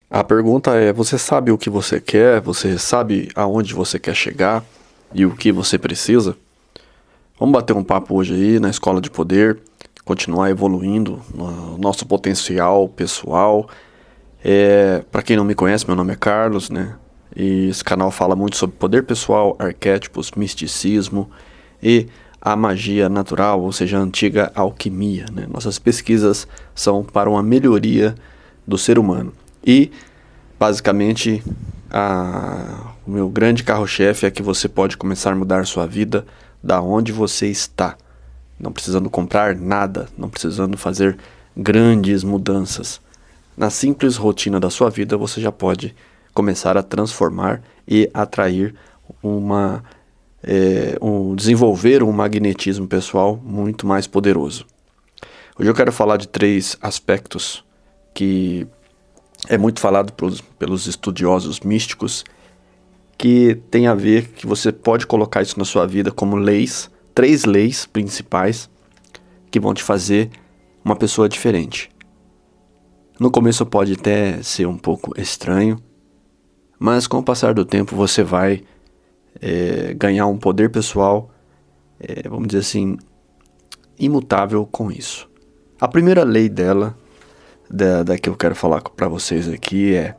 A pergunta é: você sabe o que você quer? Você sabe aonde você quer chegar e o que você precisa? Vamos bater um papo hoje aí na Escola de Poder, continuar evoluindo no nosso potencial pessoal. Para quem não me conhece, meu nome é Carlos, né? E esse canal fala muito sobre poder pessoal, arquétipos, misticismo e a magia natural, ou seja, a antiga alquimia, né? Nossas pesquisas são para uma melhoria do ser humano. E, basicamente, o meu grande carro-chefe é que você pode começar a mudar sua vida da onde você está. Não precisando comprar nada, não precisando fazer grandes mudanças. Na simples rotina da sua vida, você já pode começar a transformar e atrair desenvolver um magnetismo pessoal muito mais poderoso. Hoje eu quero falar de 3 aspectos que é muito falado pelos estudiosos místicos, que tem a ver que você pode colocar isso na sua vida como leis, 3 leis principais que vão te fazer uma pessoa diferente. No começo pode até ser um pouco estranho, mas com o passar do tempo você vai ganhar um poder pessoal, vamos dizer assim, imutável com isso. A primeira lei dela, da que eu quero falar para vocês aqui, é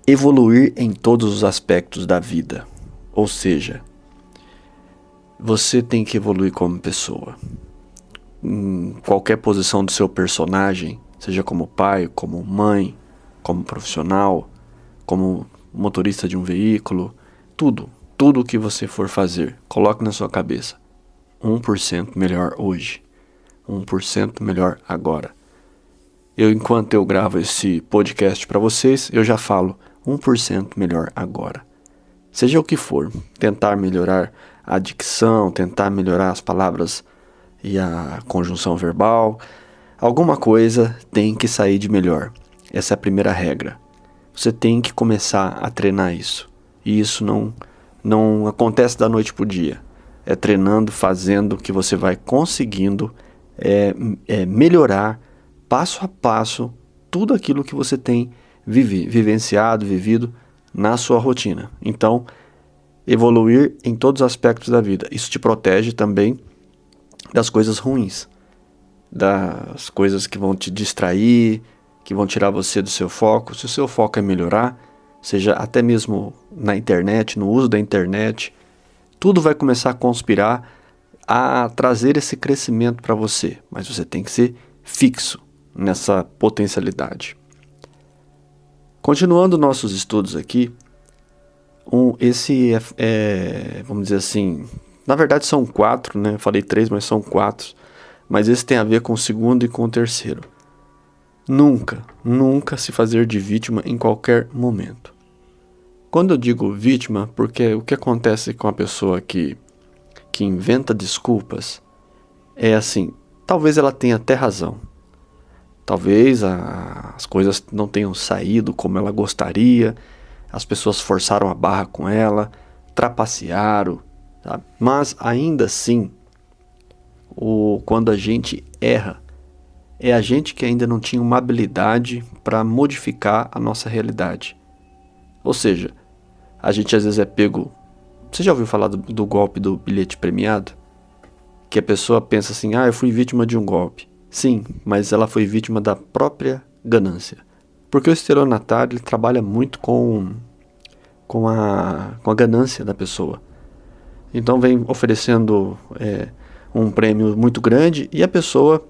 evoluir em todos os aspectos da vida. Ou seja, você tem que evoluir como pessoa. Em qualquer posição do seu personagem, seja como pai, como mãe, como profissional, como motorista de um veículo, tudo o que você for fazer, coloque na sua cabeça: 1% melhor hoje, 1% melhor agora. Enquanto eu gravo esse podcast para vocês, eu já falo 1% melhor agora. Seja o que for, tentar melhorar a dicção, tentar melhorar as palavras e a conjunção verbal, alguma coisa tem que sair de melhor. Essa é a primeira regra. Você tem que começar a treinar isso. E isso não acontece da noite pro dia. É treinando, fazendo, que você vai conseguindo melhorar passo a passo tudo aquilo que você tem vivido na sua rotina. Então, evoluir em todos os aspectos da vida. Isso te protege também das coisas ruins, das coisas que vão te distrair, que vão tirar você do seu foco. Se o seu foco é melhorar, seja até mesmo na internet, no uso da internet, tudo vai começar a conspirar a trazer esse crescimento para você. Mas você tem que ser fixo nessa potencialidade. Continuando nossos estudos aqui, vamos dizer assim, na verdade são 4, né? Eu falei 3, mas são 4. Mas esse tem a ver com o segundo e com o terceiro. Nunca se fazer de vítima em qualquer momento. Quando eu digo vítima, porque o que acontece com a pessoa que inventa desculpas é assim: talvez ela tenha até razão. Talvez as coisas não tenham saído como ela gostaria, as pessoas forçaram a barra com ela, trapacearam, sabe? Mas ainda assim, quando a gente erra, é a gente que ainda não tinha uma habilidade para modificar a nossa realidade. Ou seja, a gente às vezes é pego... Você já ouviu falar do golpe do bilhete premiado? Que a pessoa pensa assim: eu fui vítima de um golpe. Sim, mas ela foi vítima da própria ganância. Porque o estelionatário ele trabalha muito com a ganância da pessoa. Então vem oferecendo um prêmio muito grande e a pessoa,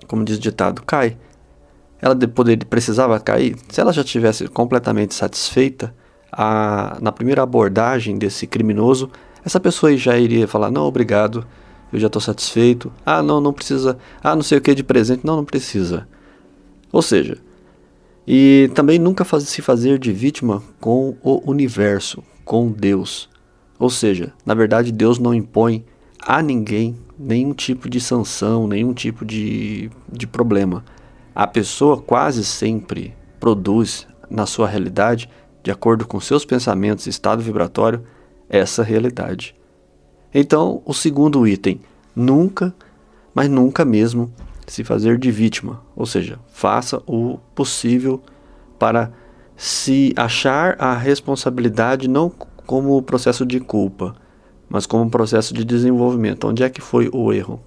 como diz o ditado, cai. Ela precisava cair. Se ela já estivesse completamente satisfeita, na primeira abordagem desse criminoso, essa pessoa já iria falar: não, obrigado, eu já estou satisfeito. Não precisa. Não sei o que de presente. Não precisa. Ou seja, e também nunca se fazer de vítima com o universo, com Deus. Ou seja, na verdade Deus não impõe a ninguém nenhum tipo de sanção, nenhum tipo de problema. A pessoa quase sempre produz na sua realidade, de acordo com seus pensamentos e estado vibratório, essa realidade. Então, o segundo item: nunca, mas nunca mesmo, se fazer de vítima, ou seja, faça o possível para se achar a responsabilidade não como processo de culpa, mas como processo de desenvolvimento. Onde é que foi o erro?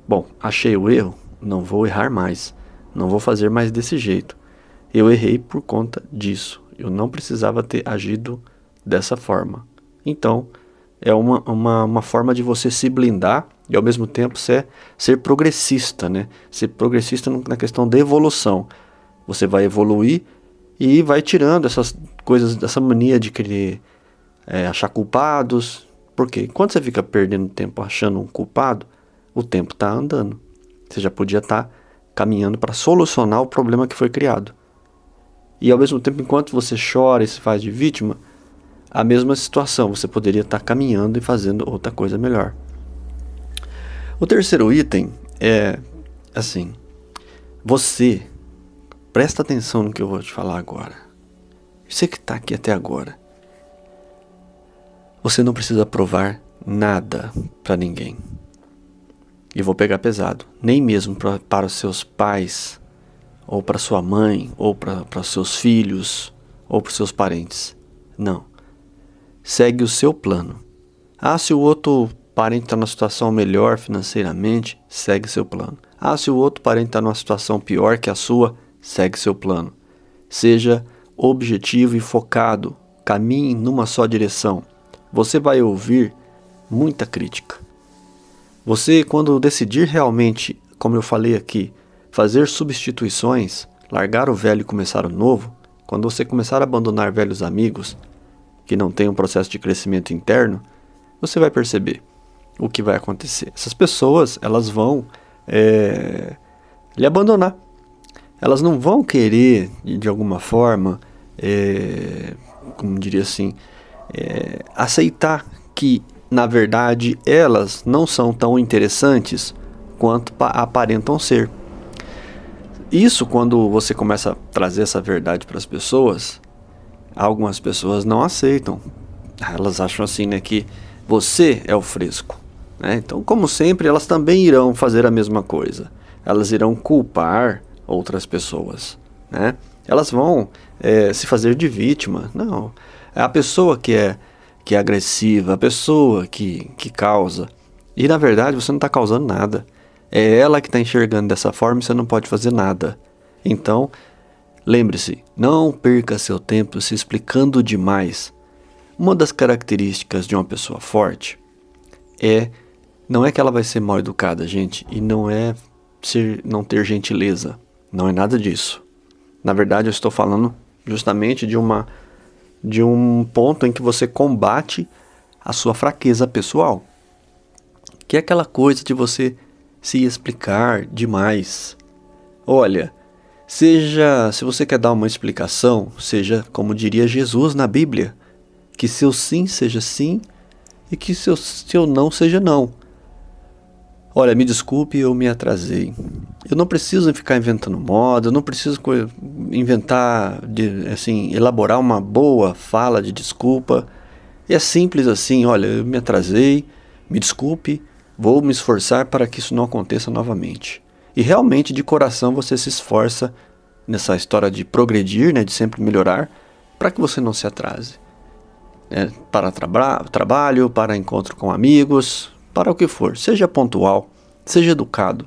Bom, achei o erro, não vou errar mais, não vou fazer mais desse jeito. Eu errei por conta disso, eu não precisava ter agido dessa forma. Então, é uma forma de você se blindar e ao mesmo tempo ser progressista, né? Ser progressista na questão da evolução. Você vai evoluir e vai tirando essas coisas, essa mania de querer achar culpados. Por quê? Quando você fica perdendo tempo achando um culpado, o tempo está andando. Você já podia estar caminhando para solucionar o problema que foi criado. E ao mesmo tempo, enquanto você chora e se faz de vítima, a mesma situação, você poderia estar caminhando e fazendo outra coisa melhor. O terceiro item é assim, você, presta atenção no que eu vou te falar agora. Você que está aqui até agora, você não precisa provar nada para ninguém. E vou pegar pesado, nem mesmo para os seus pais, ou para sua mãe, ou para os seus filhos, ou para os seus parentes. Não. Segue o seu plano. Se o outro parente está numa situação melhor financeiramente, segue seu plano. Se o outro parente está numa situação pior que a sua, segue seu plano. Seja objetivo e focado. Caminhe numa só direção. Você vai ouvir muita crítica. Você, quando decidir realmente, como eu falei aqui, fazer substituições, largar o velho e começar o novo, quando você começar a abandonar velhos amigos que não têm um processo de crescimento interno, você vai perceber o que vai acontecer. Essas pessoas, elas vão lhe abandonar. Elas não vão querer, de alguma forma, como diria assim, aceitar que, na verdade, elas não são tão interessantes quanto aparentam ser. Isso, quando você começa a trazer essa verdade para as pessoas, algumas pessoas não aceitam. Elas acham assim, né, que você é o fresco, né? Então, como sempre, elas também irão fazer a mesma coisa. Elas irão culpar outras pessoas, né? Elas vão se fazer de vítima. Não, é a pessoa que é agressiva, a pessoa que causa. E na verdade você não está causando nada. É ela que está enxergando dessa forma e você não pode fazer nada. Então, lembre-se, não perca seu tempo se explicando demais. Uma das características de uma pessoa forte não é que ela vai ser mal educada, gente, e não é não ter gentileza. Não é nada disso. Na verdade, eu estou falando justamente de um ponto em que você combate a sua fraqueza pessoal, que é aquela coisa de você se explicar demais. Olha, se você quer dar uma explicação, seja como diria Jesus na Bíblia, que seu sim seja sim e que seu não seja não. Olha, me desculpe, eu me atrasei. Eu não preciso ficar inventando moda, eu não preciso inventar, elaborar uma boa fala de desculpa. É simples assim, olha, eu me atrasei, me desculpe, vou me esforçar para que isso não aconteça novamente. E realmente, de coração, você se esforça nessa história de progredir, né, de sempre melhorar, para que você não se atrase. Para trabalho, para encontro com amigos, para o que for. Seja pontual, seja educado,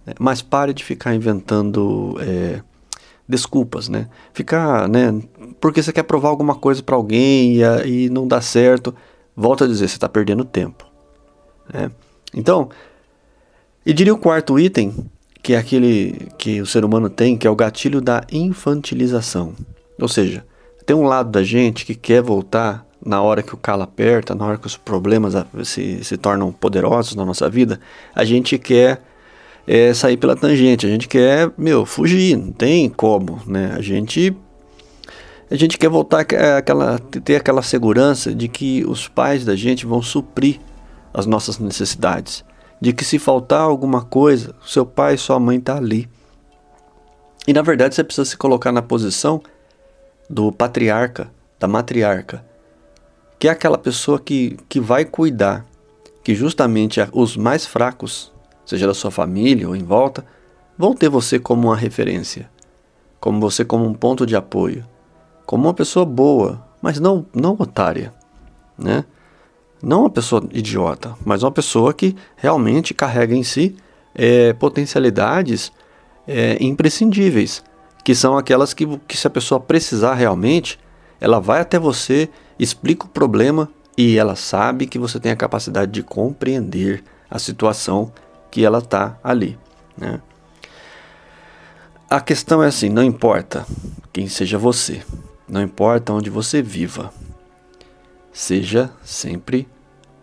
né? Mas pare de ficar inventando desculpas, né? Porque você quer provar alguma coisa para alguém e não dá certo. Volto a dizer, você está perdendo tempo, né? Então, e diria o quarto item, que é aquele que o ser humano tem, que é o gatilho da infantilização. Ou seja, tem um lado da gente que quer voltar na hora que o calo aperta, na hora que os problemas se tornam poderosos na nossa vida. A gente quer sair pela tangente, a gente quer, fugir, não tem como, né? A gente quer voltar ter aquela segurança de que os pais da gente vão suprir as nossas necessidades, de que se faltar alguma coisa, seu pai e sua mãe estão ali. E na verdade você precisa se colocar na posição do patriarca, da matriarca, que é aquela pessoa que vai cuidar, que justamente os mais fracos seja da sua família ou em volta, vão ter você como uma referência, como você como um ponto de apoio, como uma pessoa boa, mas não otária, né? Não uma pessoa idiota, mas uma pessoa que realmente carrega em si potencialidades imprescindíveis, que são aquelas que se a pessoa precisar realmente, ela vai até você, explica o problema e ela sabe que você tem a capacidade de compreender a situação que ela está ali, né? A questão é assim, não importa quem seja você, não importa onde você viva, seja sempre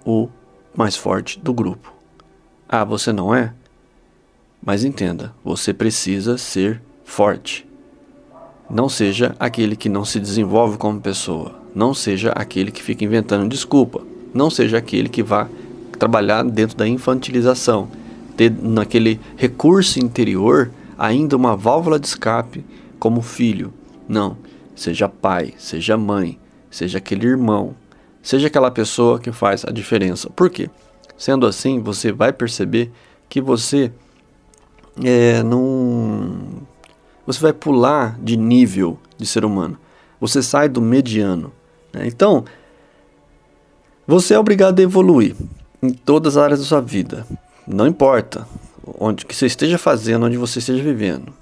o mais forte do grupo. Ah, você não é? Mas entenda, você precisa ser forte. Não seja aquele que não se desenvolve como pessoa. Não seja aquele que fica inventando desculpa. Não seja aquele que vá trabalhar dentro da infantilização. Ter naquele recurso interior ainda uma válvula de escape como filho. Não. Seja pai, seja mãe, seja aquele irmão. Seja aquela pessoa que faz a diferença. Por quê? Sendo assim, você vai perceber que você você vai pular de nível de ser humano. Você sai do mediano, né? Então, você é obrigado a evoluir em todas as áreas da sua vida. Não importa onde que você esteja fazendo, onde você esteja vivendo.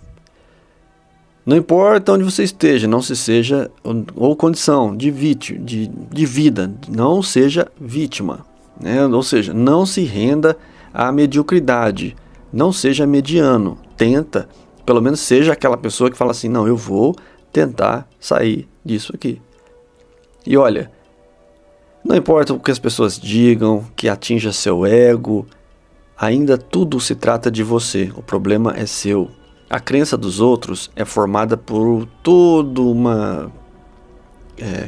Não importa onde você esteja, não se seja, ou condição de vida, não seja vítima, né? Ou seja, não se renda à mediocridade, não seja mediano, tenta, pelo menos seja aquela pessoa que fala assim, não, eu vou tentar sair disso aqui. E olha, não importa o que as pessoas digam, que atinja seu ego, ainda tudo se trata de você, o problema é seu. A crença dos outros é formada por toda uma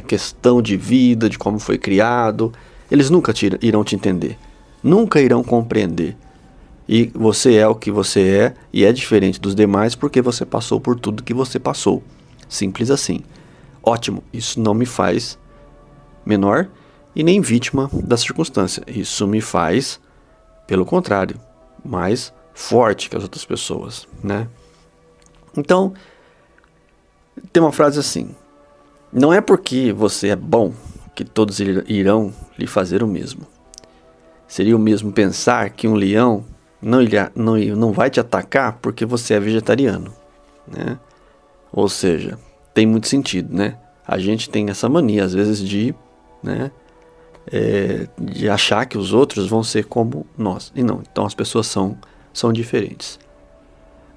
questão de vida, de como foi criado. Eles nunca irão te entender, nunca irão compreender. E você é o que você é e é diferente dos demais porque você passou por tudo que você passou. Simples assim. Ótimo, isso não me faz menor e nem vítima da circunstância. Isso me faz, pelo contrário, mais forte que as outras pessoas, né? Então, tem uma frase assim: não é porque você é bom que todos irão lhe fazer o mesmo. Seria o mesmo pensar que um leão não vai te atacar porque você é vegetariano, né? Ou seja, tem muito sentido, né? A gente tem essa mania, às vezes, de achar que os outros vão ser como nós. E não, então as pessoas são diferentes.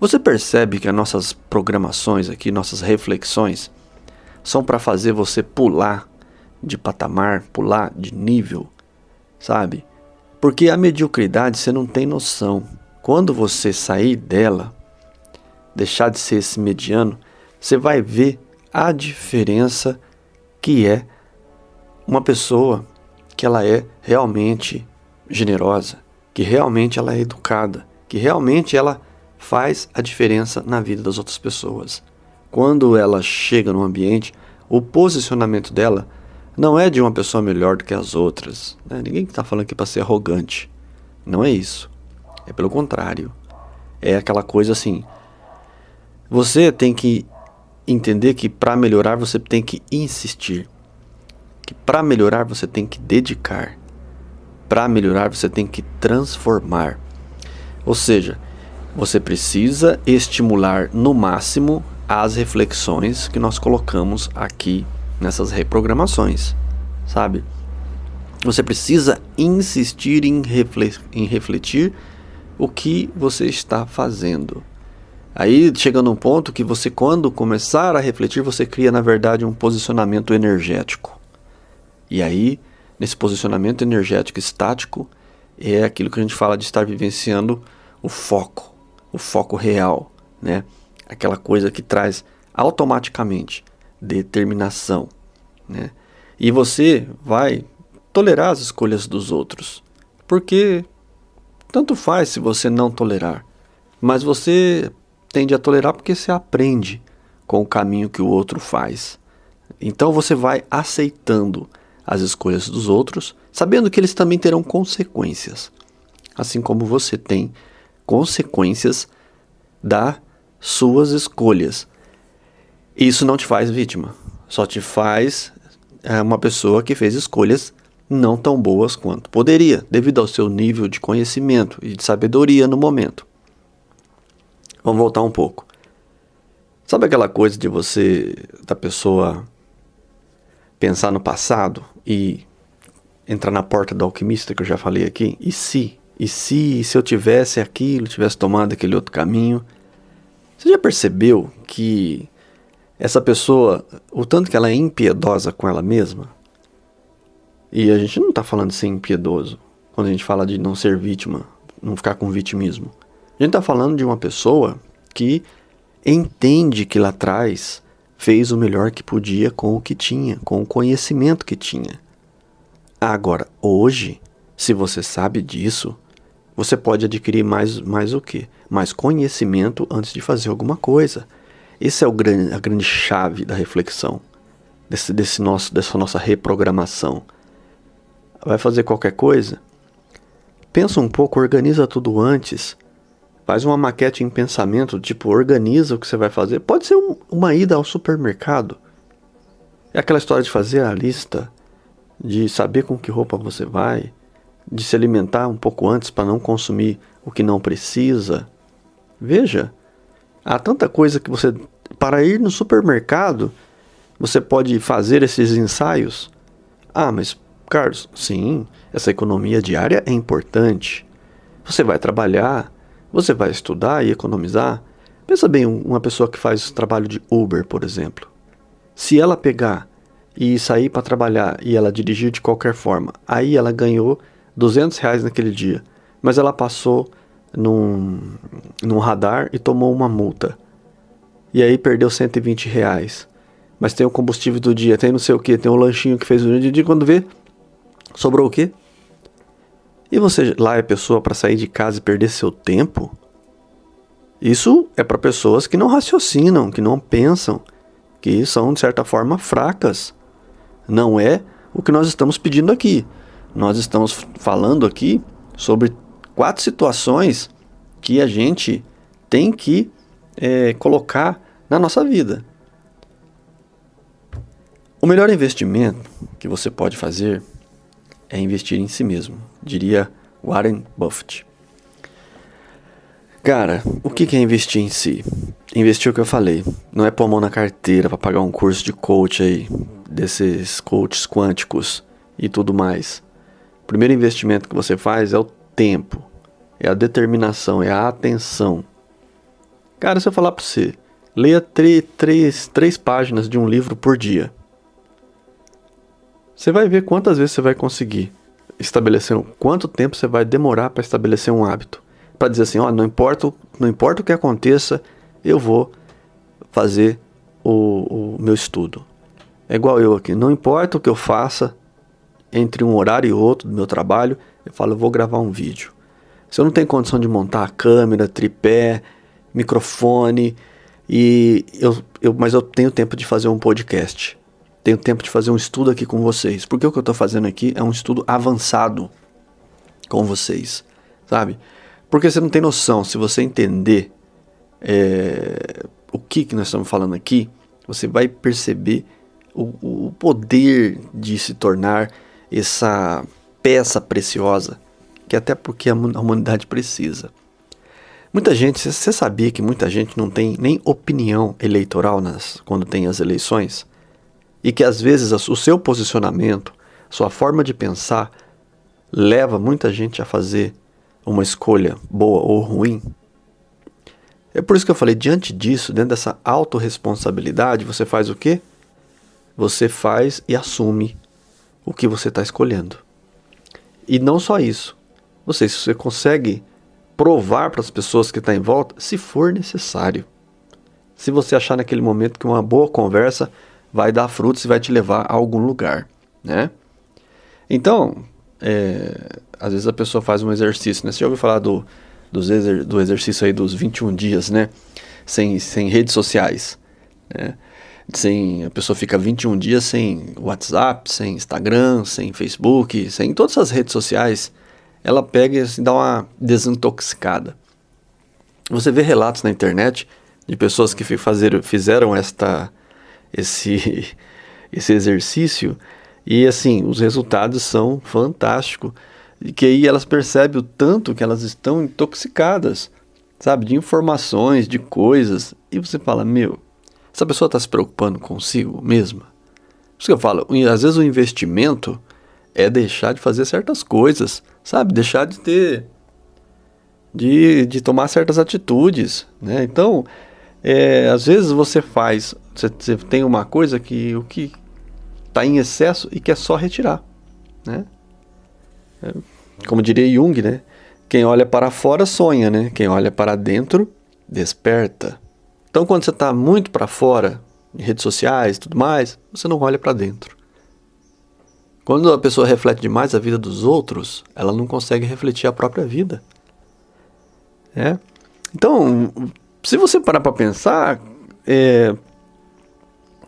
Você percebe que as nossas programações aqui, nossas reflexões, são para fazer você pular de patamar, pular de nível, sabe? Porque a mediocridade você não tem noção. Quando você sair dela, deixar de ser esse mediano, você vai ver a diferença que é uma pessoa que ela é realmente generosa, que realmente ela é educada, que realmente ela faz a diferença na vida das outras pessoas. Quando ela chega num ambiente, o posicionamento dela não é de uma pessoa melhor do que as outras, né? Ninguém está falando aqui para ser arrogante. Não é isso. É pelo contrário. É aquela coisa assim. Você tem que entender que para melhorar você tem que insistir. Que para melhorar você tem que dedicar. Para melhorar você tem que transformar. Ou seja, você precisa estimular no máximo as reflexões que nós colocamos aqui nessas reprogramações, sabe? Você precisa insistir em refletir o que você está fazendo. Aí chega num ponto que você, quando começar a refletir, você cria, na verdade, um posicionamento energético. E aí, nesse posicionamento energético estático, é aquilo que a gente fala de estar vivenciando o foco real, né? Aquela coisa que traz automaticamente determinação, né? E você vai tolerar as escolhas dos outros, porque tanto faz se você não tolerar, mas você tende a tolerar porque você aprende com o caminho que o outro faz. Então você vai aceitando as escolhas dos outros, sabendo que eles também terão consequências, assim como você tem consequências das suas escolhas. Isso não te faz vítima, só te faz uma pessoa que fez escolhas não tão boas quanto poderia, devido ao seu nível de conhecimento e de sabedoria no momento. Vamos voltar um pouco. Sabe aquela coisa de da pessoa pensar no passado e entrar na porta do alquimista que eu já falei aqui? E se eu tivesse aquilo, tivesse tomado aquele outro caminho? Você já percebeu que essa pessoa, o tanto que ela é impiedosa com ela mesma? E a gente não está falando de ser impiedoso quando a gente fala de não ser vítima, não ficar com vitimismo. A gente está falando de uma pessoa que entende que lá atrás fez o melhor que podia com o que tinha, com o conhecimento que tinha. Agora, hoje, se você sabe disso, você pode adquirir mais o quê? Mais conhecimento antes de fazer alguma coisa. Essa é a grande chave da reflexão, dessa nossa reprogramação. Vai fazer qualquer coisa? Pensa um pouco, organiza tudo antes. Faz uma maquete em pensamento, tipo, organiza o que você vai fazer. Pode ser uma ida ao supermercado. É aquela história de fazer a lista, de saber com que roupa você vai, de se alimentar um pouco antes para não consumir o que não precisa. Veja, há tanta coisa que você... Para ir no supermercado, você pode fazer esses ensaios. Ah, mas, Carlos, sim, essa economia diária é importante. Você vai trabalhar, você vai estudar e economizar. Pensa bem, uma pessoa que faz trabalho de Uber, por exemplo. Se ela pegar e sair para trabalhar e ela dirigir de qualquer forma, aí ela ganhou R$200 naquele dia, mas ela passou num radar e tomou uma multa. E aí perdeu R$120. Mas tem o combustível do dia, tem não sei o que, tem o lanchinho que fez durante o dia, quando vê, sobrou o quê? E você lá é pessoa para sair de casa e perder seu tempo? Isso é para pessoas que não raciocinam, que não pensam, que são de certa forma fracas. Não é o que nós estamos pedindo aqui. Nós estamos falando aqui sobre 4 situações que a gente tem que colocar na nossa vida. O melhor investimento que você pode fazer é investir em si mesmo, diria Warren Buffett. Cara, o que é investir em si? Investir o que eu falei, não é pôr a mão na carteira para pagar um curso de coach aí, desses coaches quânticos e tudo mais. O primeiro investimento que você faz é o tempo, é a determinação, é a atenção. Cara, se eu falar para você, leia 3 páginas de um livro por dia. Você vai ver quantas vezes você vai conseguir estabelecer, quanto tempo você vai demorar para estabelecer um hábito. Para dizer assim, não importa o que aconteça, eu vou fazer o meu estudo. É igual eu aqui, não importa o que eu faça entre um horário e outro do meu trabalho, eu falo, eu vou gravar um vídeo. Se eu não tenho condição de montar a câmera, tripé, microfone, mas eu tenho tempo de fazer um podcast. Tenho tempo de fazer um estudo aqui com vocês. Porque o que eu estou fazendo aqui é um estudo avançado com vocês, sabe? Porque você não tem noção, se você entender o que nós estamos falando aqui, você vai perceber o poder de se tornar essa peça preciosa, que até porque a humanidade precisa. Muita gente, você sabia que muita gente não tem nem opinião eleitoral quando tem as eleições? E que às vezes o seu posicionamento, sua forma de pensar, leva muita gente a fazer uma escolha boa ou ruim? É por isso que eu falei, diante disso, dentro dessa autorresponsabilidade, você faz o quê? Você faz e assume o que você está escolhendo. E não só isso. Se você consegue provar para as pessoas que estão em volta, se for necessário. Se você achar naquele momento que uma boa conversa vai dar frutos e vai te levar a algum lugar, né? Então, às vezes a pessoa faz um exercício, né? Você já ouviu falar do exercício aí dos 21 dias, né? Sem redes sociais, né? A pessoa fica 21 dias sem WhatsApp, sem Instagram, sem Facebook, sem todas as redes sociais. Ela pega e dá uma desintoxicada. Você vê relatos na internet de pessoas que fizeram esse exercício e assim, os resultados são fantásticos. E que aí elas percebem o tanto que elas estão intoxicadas, sabe, de informações, de coisas. E você fala, meu, essa pessoa está se preocupando consigo mesma? Por isso que eu falo, às vezes o investimento é deixar de fazer certas coisas, sabe, deixar de ter... De tomar certas atitudes, né? Então, às vezes você tem uma coisa que o que está em excesso e quer só retirar, né? Como diria Jung, né? Quem olha para fora sonha, né? Quem olha para dentro desperta. Então, quando você está muito para fora, em redes sociais e tudo mais, você não olha para dentro. Quando a pessoa reflete demais a vida dos outros, ela não consegue refletir a própria vida. Então, se você parar para pensar,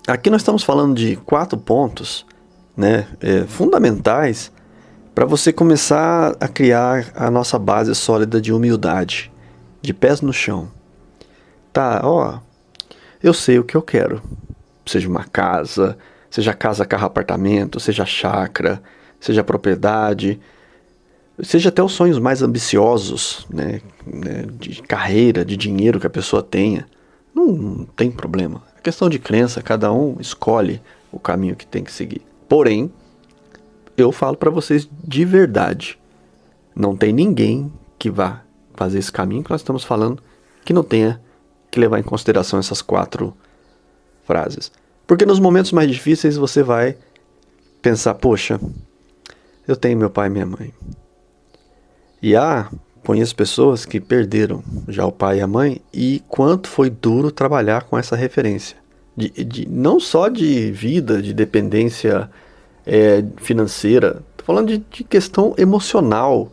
aqui nós estamos falando de 4 pontos, né, fundamentais para você começar a criar a nossa base sólida de humildade, de pés no chão. Tá, eu sei o que eu quero, seja uma casa, seja casa, carro, apartamento, seja chácara, seja propriedade, seja até os sonhos mais ambiciosos, né, de carreira, de dinheiro que a pessoa tenha, não tem problema. É questão de crença, cada um escolhe o caminho que tem que seguir. Porém, eu falo para vocês de verdade, não tem ninguém que vá fazer esse caminho que nós estamos falando que não tenha que levar em consideração essas 4 frases. Porque nos momentos mais difíceis você vai pensar, poxa, eu tenho meu pai e minha mãe. E conheço pessoas que perderam já o pai e a mãe e quanto foi duro trabalhar com essa referência. Não só de vida, de dependência financeira, tô falando de questão emocional,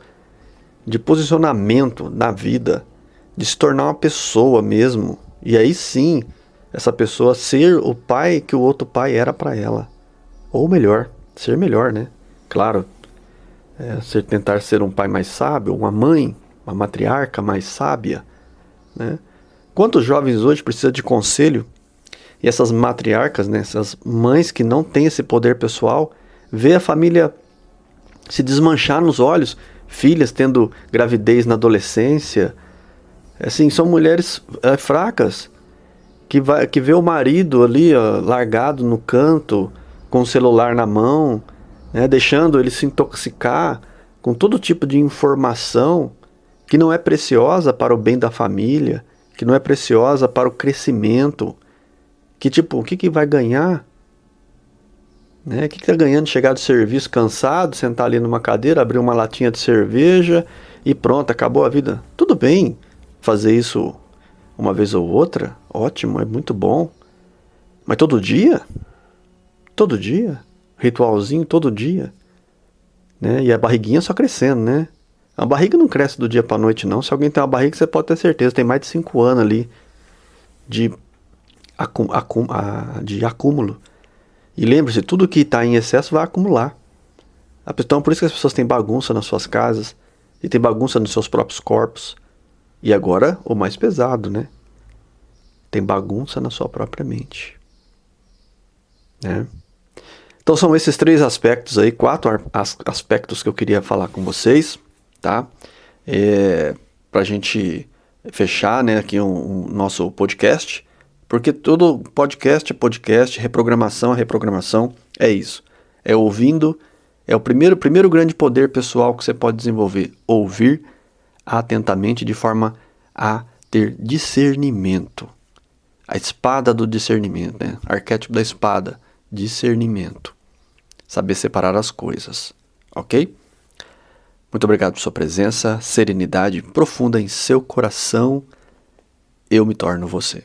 de posicionamento na vida, de se tornar uma pessoa mesmo. E aí sim, essa pessoa ser o pai que o outro pai era para ela. Ou melhor, ser melhor, né? Claro. Tentar ser um pai mais sábio, uma mãe, uma matriarca mais sábia, né? Quantos jovens hoje precisam de conselho? E essas matriarcas, né, essas mães que não têm esse poder pessoal, vê a família se desmanchar nos olhos, filhas tendo gravidez na adolescência, assim, são mulheres fracas, que vê o marido ali largado no canto, com o celular na mão, né, deixando ele se intoxicar com todo tipo de informação que não é preciosa para o bem da família, que não é preciosa para o crescimento, que tipo, o que vai ganhar? Né? O que está ganhando chegar do serviço cansado, sentar ali numa cadeira, abrir uma latinha de cerveja e pronto, acabou a vida? Tudo bem fazer isso uma vez ou outra, ótimo, é muito bom, mas todo dia? Todo dia? Ritualzinho todo dia, né? E a barriguinha só crescendo, né? A barriga não cresce do dia para noite, não. Se alguém tem uma barriga, você pode ter certeza, tem mais de 5 anos ali de acúmulo. E lembre-se, tudo que está em excesso vai acumular. Então, por isso que as pessoas têm bagunça nas suas casas e tem bagunça nos seus próprios corpos. E agora, o mais pesado, né? Tem bagunça na sua própria mente, né? Então são esses 3 aspectos aí, 4 aspectos que eu queria falar com vocês, tá? Pra gente fechar, né, aqui um nosso podcast, porque todo podcast é podcast, reprogramação é reprogramação, é isso. É ouvindo, é o primeiro grande poder pessoal que você pode desenvolver, ouvir atentamente de forma a ter discernimento. A espada do discernimento, né? Arquétipo da espada, discernimento. Saber separar as coisas, ok? Muito obrigado por sua presença, serenidade profunda em seu coração. Eu me torno você.